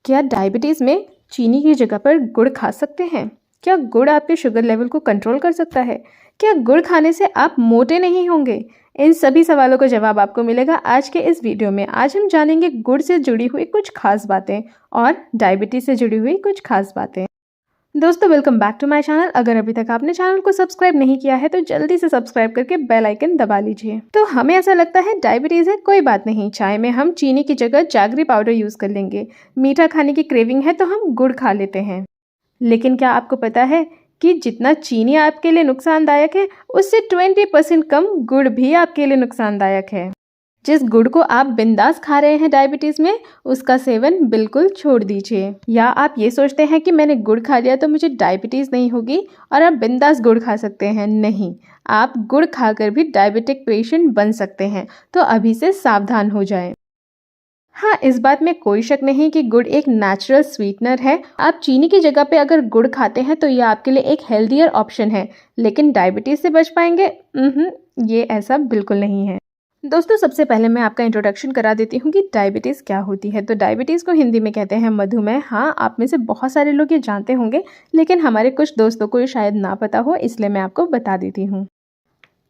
क्या डायबिटीज़ में चीनी की जगह पर गुड़ खा सकते हैं? क्या गुड़ आपके शुगर लेवल को कंट्रोल कर सकता है? क्या गुड़ खाने से आप मोटे नहीं होंगे? इन सभी सवालों का जवाब आपको मिलेगा आज के इस वीडियो में। आज हम जानेंगे गुड़ से जुड़ी हुई कुछ खास बातें और डायबिटीज़ से जुड़ी हुई कुछ खास बातें। दोस्तों welcome back to my channel. अगर अभी तक आपने चैनल को सब्सक्राइब नहीं किया है तो जल्दी से सब्सक्राइब करके बेल आइकन दबा लीजिए। तो हमें ऐसा लगता है डायबिटीज़ है, कोई बात नहीं, चाय में हम चीनी की जगह जैगरी पाउडर यूज़ कर लेंगे। मीठा खाने की क्रेविंग है तो हम गुड़ खा लेते हैं। लेकिन क्या आपको पता है कि जितना चीनी आपके लिए नुकसानदायक है उससे 20% कम गुड़ भी आपके लिए नुकसानदायक है। जिस गुड़ को आप बिंदास खा रहे हैं डायबिटीज़ में, उसका सेवन बिल्कुल छोड़ दीजिए। या आप ये सोचते हैं कि मैंने गुड़ खा लिया तो मुझे डायबिटीज़ नहीं होगी और आप बिंदास गुड़ खा सकते हैं। नहीं, आप गुड़ खाकर भी डायबिटिक पेशेंट बन सकते हैं, तो अभी से सावधान हो जाएं। हाँ, इस बात में कोई शक नहीं कि गुड़ एक नेचुरल स्वीटनर है। आप चीनी की जगह पे अगर गुड़ खाते हैं तो यह आपके लिए एक हेल्दियर ऑप्शन है। लेकिन डायबिटीज़ से बच पाएंगे? ये ऐसा बिल्कुल नहीं है। दोस्तों सबसे पहले मैं आपका इंट्रोडक्शन करा देती हूँ कि डायबिटीज़ क्या होती है। तो डायबिटीज़ को हिंदी में कहते हैं मधुमेह। हाँ, आप में से बहुत सारे लोग ये जानते होंगे, लेकिन हमारे कुछ दोस्तों को ये शायद ना पता हो, इसलिए मैं आपको बता देती हूँ।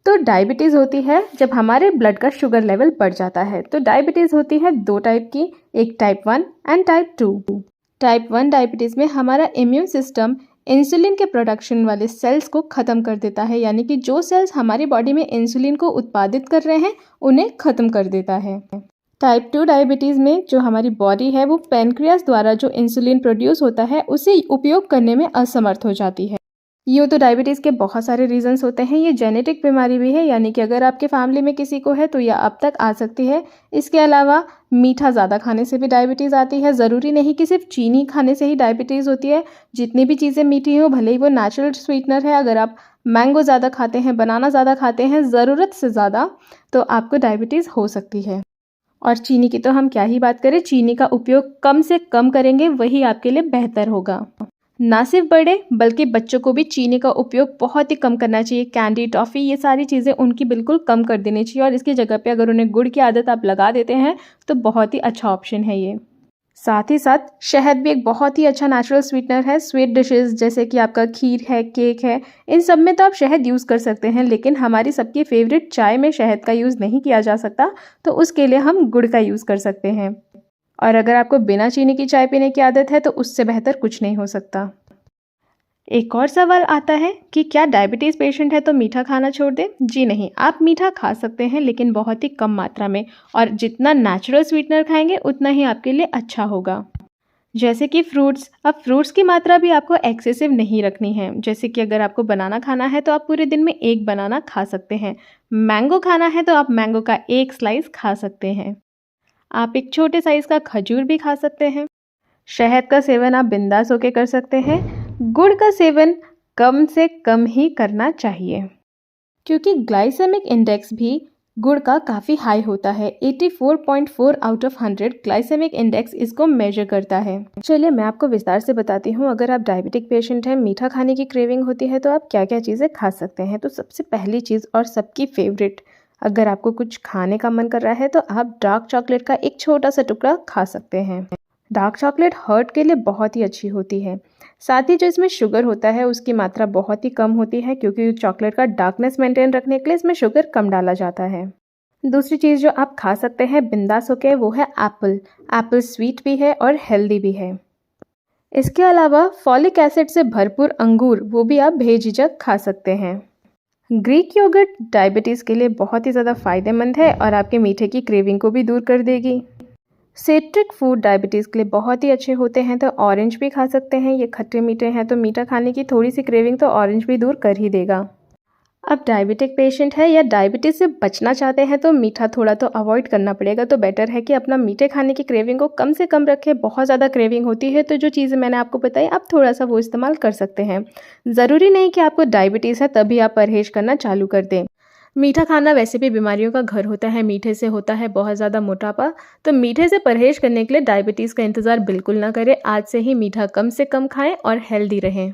तो डायबिटीज़ होती है जब हमारे ब्लड का शुगर लेवल बढ़ जाता है। तो डायबिटीज़ होती है दो टाइप की, एक type 1 and type 2। Type 1 diabetes में हमारा इम्यून सिस्टम इंसुलिन के प्रोडक्शन वाले सेल्स को ख़त्म कर देता है, यानी कि जो सेल्स हमारी बॉडी में इंसुलिन को उत्पादित कर रहे हैं उन्हें ख़त्म कर देता है। टाइप 2 डायबिटीज़ में जो हमारी बॉडी है वो पैनक्रियास द्वारा जो इंसुलिन प्रोड्यूस होता है उसे उपयोग करने में असमर्थ हो जाती है। यूँ तो डायबिटीज़ के बहुत सारे रीजंस होते हैं। ये जेनेटिक बीमारी भी है, यानी कि अगर आपके फैमिली में किसी को है तो यह अब तक आ सकती है। इसके अलावा मीठा ज़्यादा खाने से भी डायबिटीज़ आती है। ज़रूरी नहीं कि सिर्फ चीनी खाने से ही डायबिटीज़ होती है। जितनी भी चीज़ें मीठी हो, भले ही वो नेचुरल स्वीटनर है, अगर आप मैंगो ज़्यादा खाते हैं, बनाना ज़्यादा खाते हैं ज़रूरत से ज़्यादा, तो आपको डायबिटीज़ हो सकती है। और चीनी की तो हम क्या ही बात करें, चीनी का उपयोग कम से कम करेंगे वही आपके लिए बेहतर होगा। ना सिर्फ बड़े बल्कि बच्चों को भी चीनी का उपयोग बहुत ही कम करना चाहिए। कैंडी, टॉफ़ी, ये सारी चीज़ें उनकी बिल्कुल कम कर देनी चाहिए और इसकी जगह पे अगर उन्हें गुड़ की आदत आप लगा देते हैं तो बहुत ही अच्छा ऑप्शन है ये। साथ ही साथ शहद भी एक बहुत ही अच्छा नेचुरल स्वीटनर है। स्वीट डिशेस जैसे कि आपका खीर है, केक है, इन सब में तो आप शहद यूज़ कर सकते हैं, लेकिन हमारी सबकी फेवरेट चाय में शहद का यूज़ नहीं किया जा सकता, तो उसके लिए हम गुड़ का यूज़ कर सकते हैं। और अगर आपको बिना चीनी की चाय पीने की आदत है तो उससे बेहतर कुछ नहीं हो सकता। एक और सवाल आता है कि क्या डायबिटीज़ पेशेंट है तो मीठा खाना छोड़ दें? जी नहीं, आप मीठा खा सकते हैं लेकिन बहुत ही कम मात्रा में, और जितना नेचुरल स्वीटनर खाएंगे उतना ही आपके लिए अच्छा होगा। जैसे कि फ्रूट्स, अब फ्रूट्स की मात्रा भी आपको एक्सेसिव नहीं रखनी है। जैसे कि अगर आपको बनाना खाना है तो आप पूरे दिन में एक बनाना खा सकते हैं। मैंगो खाना है तो आप मैंगो का एक स्लाइस खा सकते हैं। आप एक छोटे साइज़ का खजूर भी खा सकते हैं। शहद का सेवन आप बिंदास होके कर सकते हैं। गुड़ का सेवन कम से कम ही करना चाहिए, क्योंकि ग्लाइसेमिक इंडेक्स भी गुड़ का काफ़ी हाई होता है। 84.4 आउट ऑफ 100 ग्लाइसेमिक इंडेक्स इसको मेजर करता है। चलिए मैं आपको विस्तार से बताती हूँ। अगर आप डायबिटिक पेशेंट हैं, मीठा खाने की क्रेविंग होती है, तो आप क्या क्या चीज़ें खा सकते हैं। तो सबसे पहली चीज़ और सबकी फेवरेट, अगर आपको कुछ खाने का मन कर रहा है तो आप डार्क चॉकलेट का एक छोटा सा टुकड़ा खा सकते हैं। डार्क चॉकलेट हार्ट के लिए बहुत ही अच्छी होती है। साथ ही जो इसमें शुगर होता है उसकी मात्रा बहुत ही कम होती है, क्योंकि चॉकलेट का डार्कनेस मेंटेन रखने के लिए इसमें शुगर कम डाला जाता है। दूसरी चीज़ जो आप खा सकते हैं बिंदास होके वो है एप्पल। एप्पल स्वीट भी है और हेल्दी भी है। इसके अलावा फॉलिक एसिड से भरपूर अंगूर, वो भी आप बेझिझक खा सकते हैं। ग्रीक योगर्ट डायबिटीज़ के लिए बहुत ही ज़्यादा फायदेमंद है और आपके मीठे की क्रेविंग को भी दूर कर देगी। सिट्रिक फूड डायबिटीज़ के लिए बहुत ही अच्छे होते हैं, तो ऑरेंज भी खा सकते हैं। ये खट्टे मीठे हैं तो मीठा खाने की थोड़ी सी क्रेविंग तो ऑरेंज भी दूर कर ही देगा। अब डायबिटिक पेशेंट है या डायबिटीज़ से बचना चाहते हैं तो मीठा थोड़ा तो अवॉइड करना पड़ेगा। तो बेटर है कि अपना मीठे खाने की क्रेविंग को कम से कम रखें। बहुत ज़्यादा क्रेविंग होती है तो जो चीज़ें मैंने आपको बताई आप थोड़ा सा वो इस्तेमाल कर सकते हैं। ज़रूरी नहीं कि आपको डायबिटीज़ है तभी आप परहेज़ करना चालू कर दें। मीठा खाना वैसे भी बीमारियों का घर होता है। मीठे से होता है बहुत ज़्यादा मोटापा, तो मीठे से परहेज़ करने के लिए डायबिटीज़ का इंतज़ार बिल्कुल ना करें। आज से ही मीठा कम से कम खाएं और हेल्दी रहें।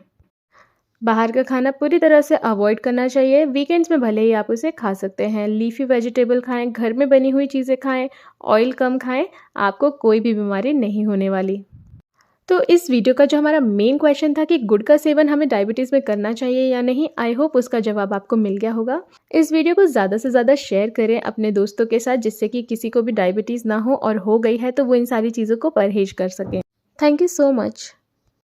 बाहर का खाना पूरी तरह से अवॉइड करना चाहिए। वीकेंड्स में भले ही आप उसे खा सकते हैं। लीफी वेजिटेबल खाएं, घर में बनी हुई चीज़ें खाएं, ऑयल कम खाएं, आपको कोई भी बीमारी नहीं होने वाली। तो इस वीडियो का जो हमारा मेन क्वेश्चन था कि गुड़ का सेवन हमें डायबिटीज़ में करना चाहिए या नहीं, आई होप उसका जवाब आपको मिल गया होगा। इस वीडियो को ज़्यादा से ज़्यादा शेयर करें अपने दोस्तों के साथ, जिससे कि किसी को भी डायबिटीज़ ना हो और हो गई है तो वो इन सारी चीज़ों को परहेज कर सकें। Thank you so much.